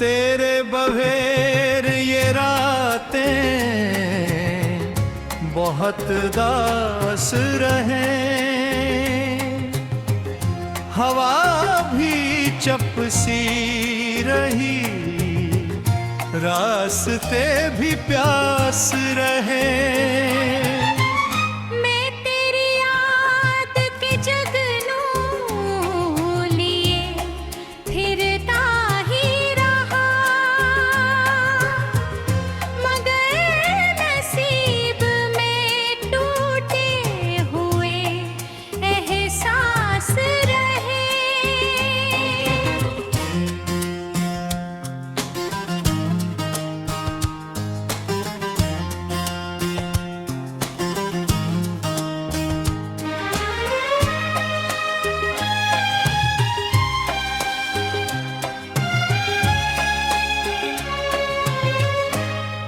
तेरे बगैर ये रातें बहुत दास रहे, हवा भी चप सी रही, रास्ते भी प्यास रहे।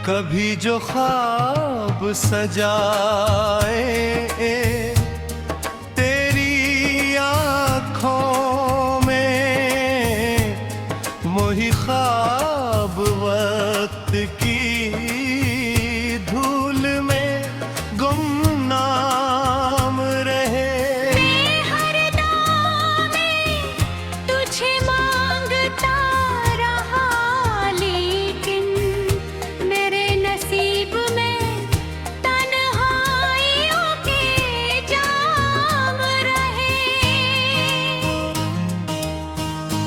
कभी जो ख्वाब सजाए तेरी आँखों में, वही ख्वाब वक्त की धूल में गुमनाम रहे। हर दम में तुझे मांगता रहा, लेकिन मेरे नसीब में तन्हाइयों के जाम रहे।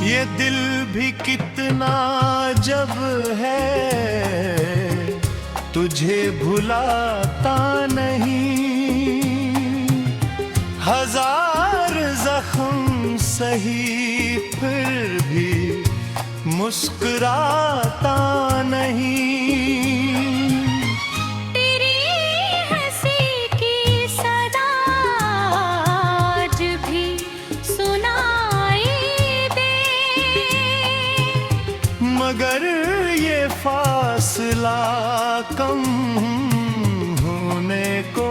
ये दिल भी कितना जब है तुझे भुलाता नहीं, हजार जख्म सही फिर भी मुस्कुराता नहीं। तेरी हंसी की सदा आज भी सुनाई दे, मगर ये फासला कम होने को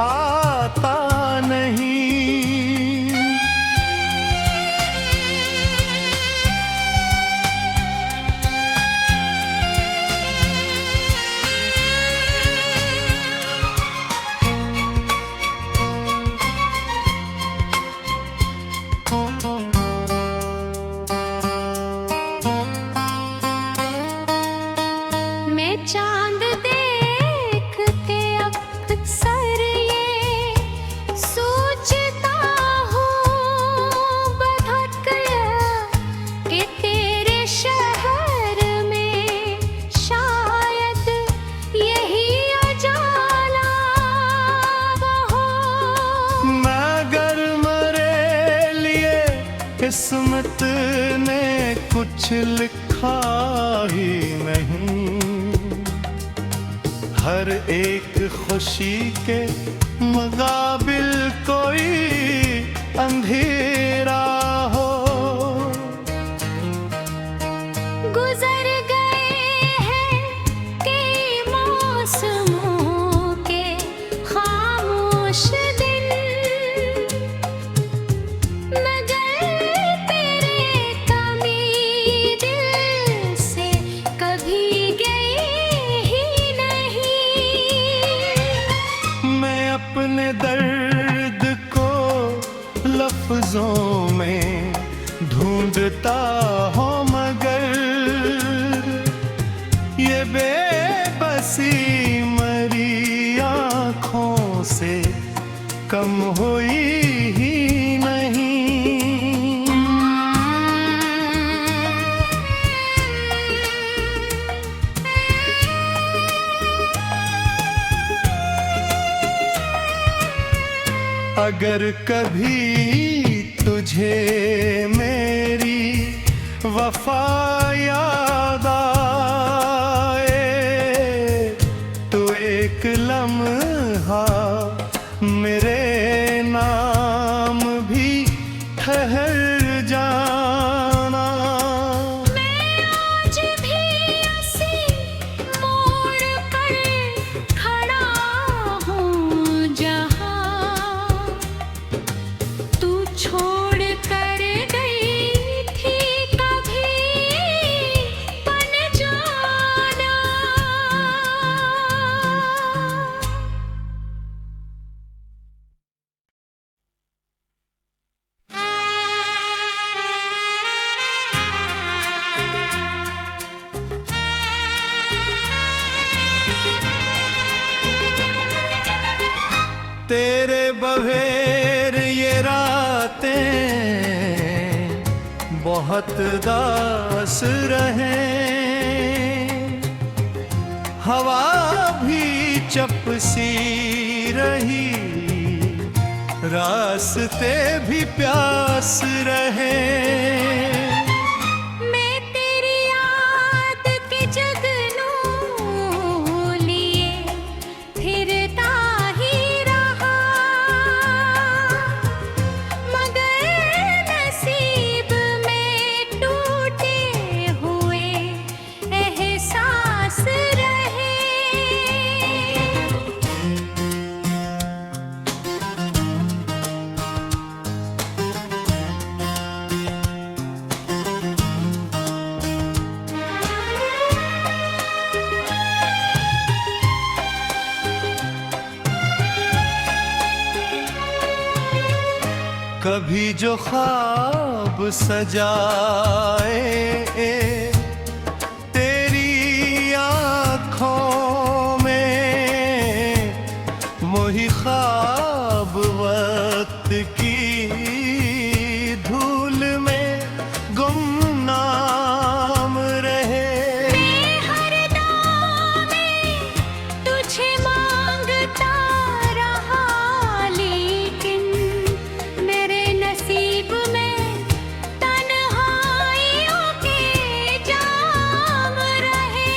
आता नहीं। मैं चांद देखते अक्सर ये सोचता हूँ बधक कि तेरे शहर में शायद यही उजाला हो। मगर मरे लिए किस्मत ने कुछ लिखा ही नहीं, हर एक खुशी के मुकाबिल कोई अंधेरा हो। गुजर गए हैं कई मौसमों के खामोश दिन, मगर तेरे कमी दिल से कभी गई ही नहीं। मैं अपने दर्द को लफ्जों में ढूंढता हूँ, मगर ये बेबसी मरी आँखों से कम हुई ही नहीं। अगर कभी तुझे मेरी वफा याद आए, तो एक लम्हा मेरे नाम भी ठहर जाना। मैं आज भी उसी मोड़ पर खड़ा हूँ जहाँ तू छोड़ कर गई थी कभी पन तेरे बगैर ये रातें बहुत दास रहे, हवा भी चपसी रही, रास्ते भी प्यास रहे। मैं तेरी याद के जगनू लिए फिरता ही रहा, मगर नसीब में टूटे हुए एहसास रहे। कभी जो ख्वाब सजाए तेरी आँखों में, वही ख्वाब वक्त की धूल में गुमनाम रहे। मैं हर दम में तुझे मांगता रहा, लेकिन मेरे नसीब में तन्हाइयों के जाम रहे।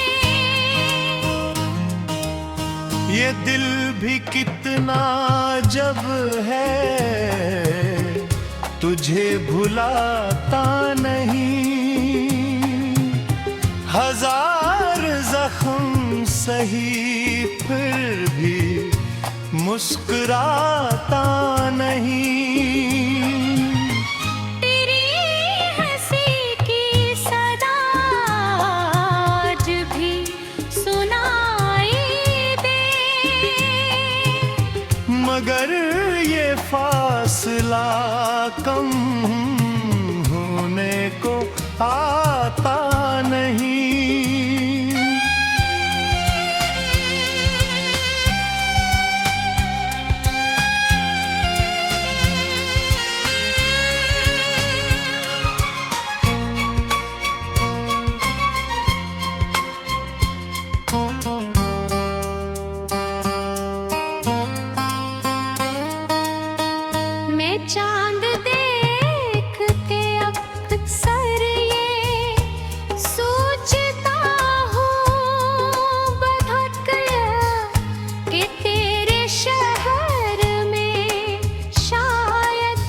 ये दिल भी कितना जब है तुझे भुलाता नहीं, हजार जख्म सही फिर भी मुस्कुराता नहीं। तेरी हंसी की सदा आज भी सुनाई दे, मगर ये फासला कम होने को आता नहीं। मैं चांद देख के अक्सर ये सोचता हूँ बधक कि तेरे शहर में शायद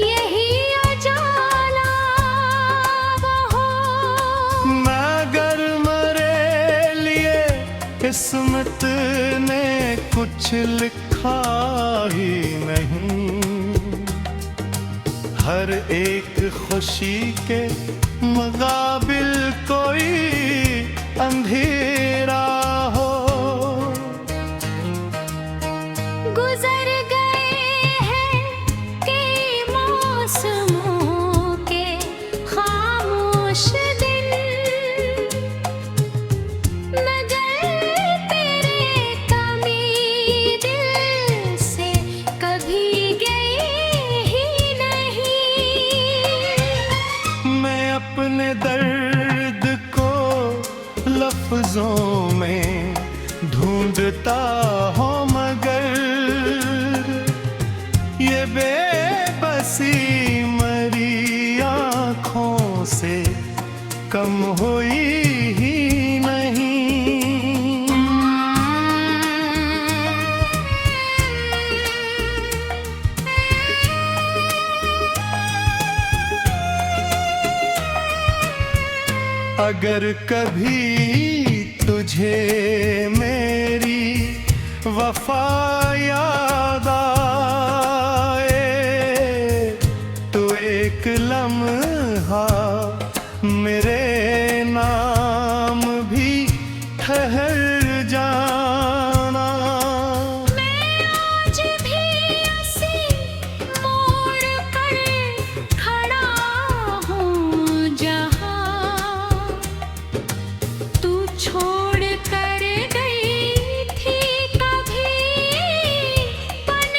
यही उजाला हो। मगर मेरे लिए किस्मत ने कुछ लिखा ही नहीं, हर एक खुशी के मुकाबिल कोई अंधेरा हो। गुजर गए हैं कई मौसमों के खामोश दिन, मगर तेरे कमी दिल से कभी गई ही नहीं। मैं अपने दर्द को लफ्जों में ढूंढता हूँ, मगर ये बेबसी मरी आँखों से कम हुई ही नहीं। अगर कभी तुझे मेरी वफा याद आए, तो एक लम्हा मेरे नाम भी ठहर जाना। मैं आज भी ऐसी मोड़ पर खड़ा हूँ जहाँ तू छोड़ कर गई थी कभी बन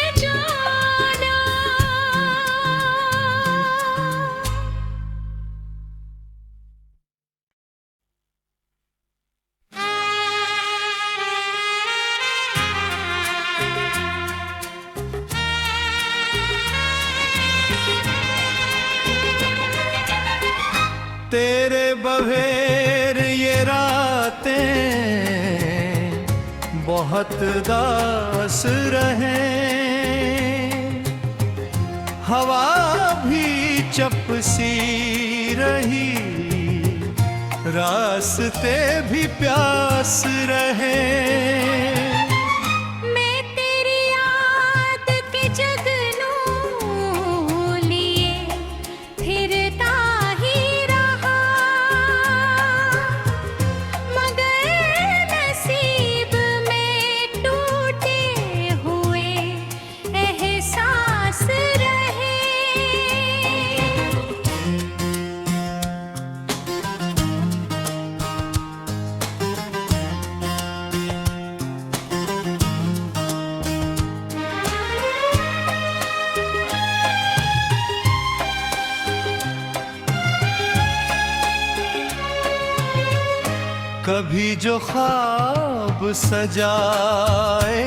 बहुत दास रहे, हवा भी चपसी रही, रास्ते भी प्यास रहे। मैं तेरी याद के जगनू लिए फिरता ही रहा, मगर नसीब में टूटे हुए एहसास रहे। कभी जो ख्वाब सजाए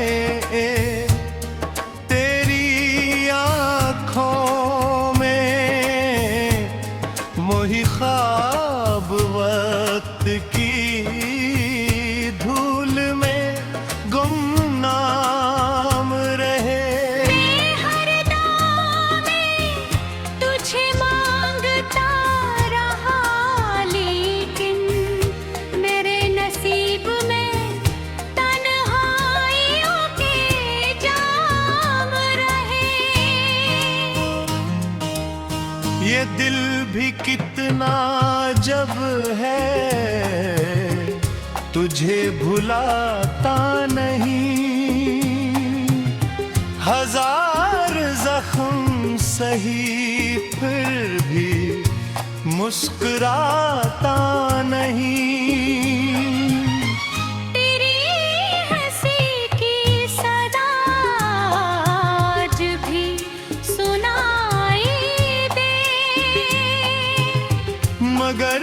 तेरी आँखों में, वही ख्वाब वक्त की धूल में गुमनाम रहे। मैं हर दम में तुझे मांगता रहा, लेकिन मेरे नसीब में तन्हाइयों के जाम रहे। ये दिल भी कितना जब है तुझे भुलाता नहीं, हजार जख्म सही फिर भी मुस्कुराता नहीं। तेरी हंसी की सदा आज भी सुनाई दे, मगर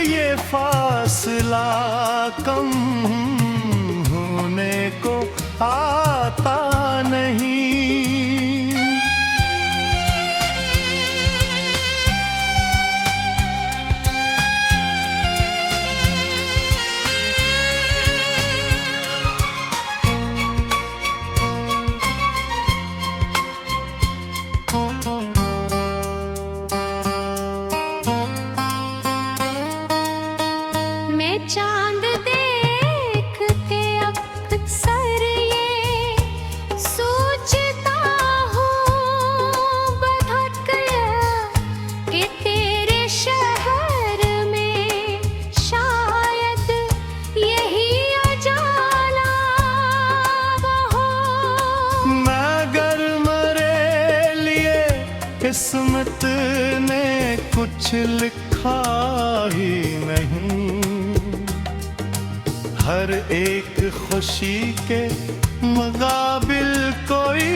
ये फासला कम होने को आता नहीं। मैं चांद देख के अक्सर ये सोचता हूँ बधक कि तेरे शहर में शायद यही उजाला हो। मगर मरे लिए किस्मत ने कुछ लिखा ही नहीं, हर एक खुशी के मुकाबिल कोई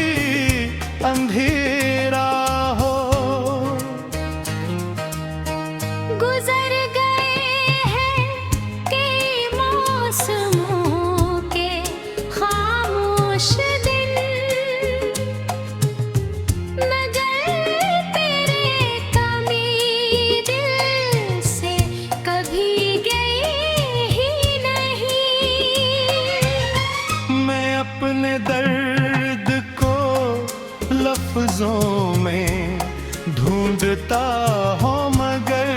अंधेरा हो। गुजर गए हैं कई मौसमों के खामोश दिन, मगर तेरे कमी दिल से कभी गई ही नहीं। मैं अपने दर्द को लफ्जों में ढूंढता हूँ, मगर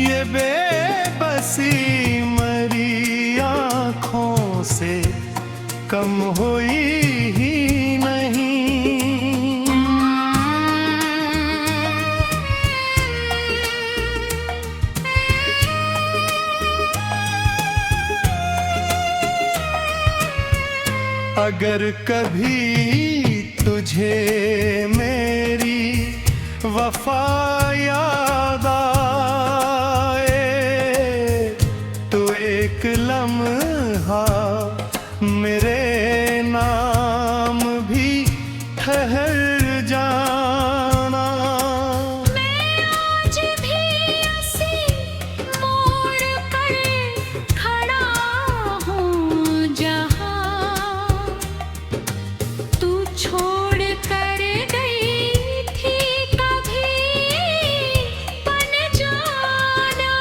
ये बेबसी मरी आँखों से कम हुई ही नहीं। अगर कभी तुझे मेरी वफा याद आए, तो एक लम्हा मेरे नाम भी ठहर जाना। मैं आज भी ऐसी मोड़ कर खड़ा हूँ जहाँ तू छोड़ कर गई थी कभी बन जाना।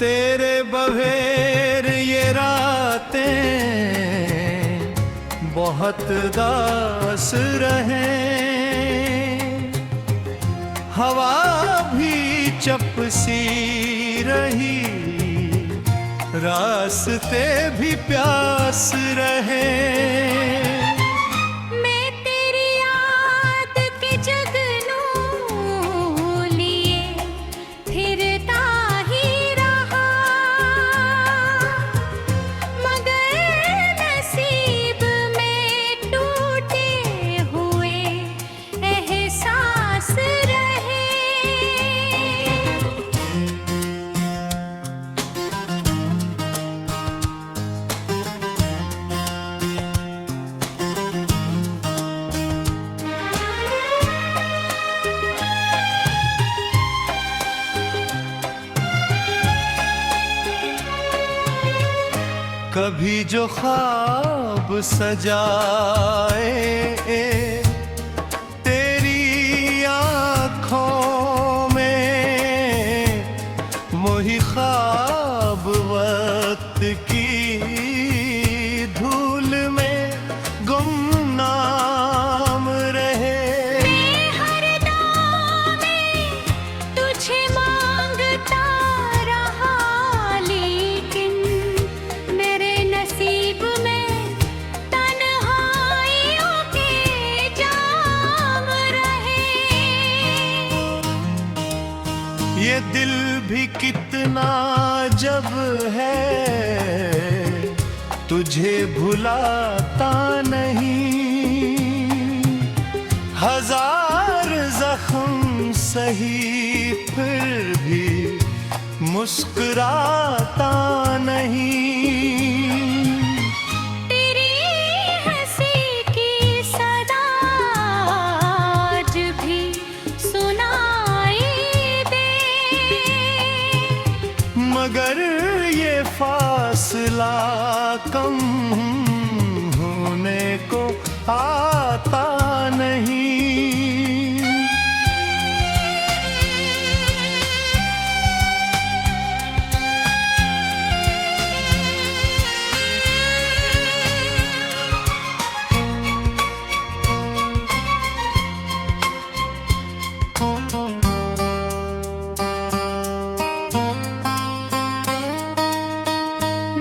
तेरे बगैर ये रातें बहुत दास रहे, हवा भी चपसी रही, रास्ते भी प्यास रहे। मैं तेरी याद के जगनू लिए फिरता ही रहा, मगर नसीब में टूटे हुए एहसास रहे। कभी जो ख्वाब सजाए तेरी आँखों में, वही ख्वाब वक्त की धूल में गुमनाम रहे। मैं हर दम में तुझे मांगता रहा, लेकिन मेरे नसीब में तन्हाइयों के जाम रहे। ये दिल भी कितना जब है तुझे भुलाता नहीं, हजार जख्म सही फिर भी मुस्कुराता नहीं। तेरी हंसी की सदा आज भी सुनाई दे, मगर ये फासला कम होने को आता नहीं।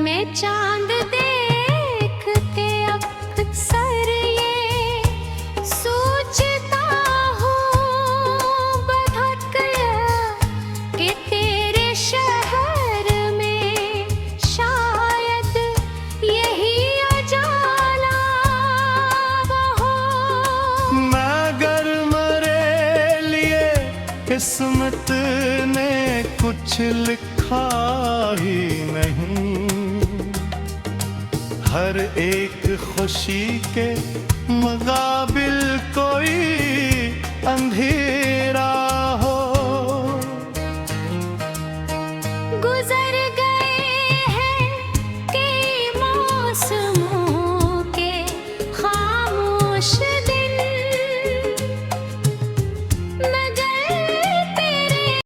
मैं चांद देख के अक्सर ये सोचता हूँ बधक कि तेरे शहर में शायद यही उजाला हो। मगर मेरे लिए किस्मत ने कुछ लिखा ही नहीं, हर एक खुशी के मुकाबिल कोई अंधेरा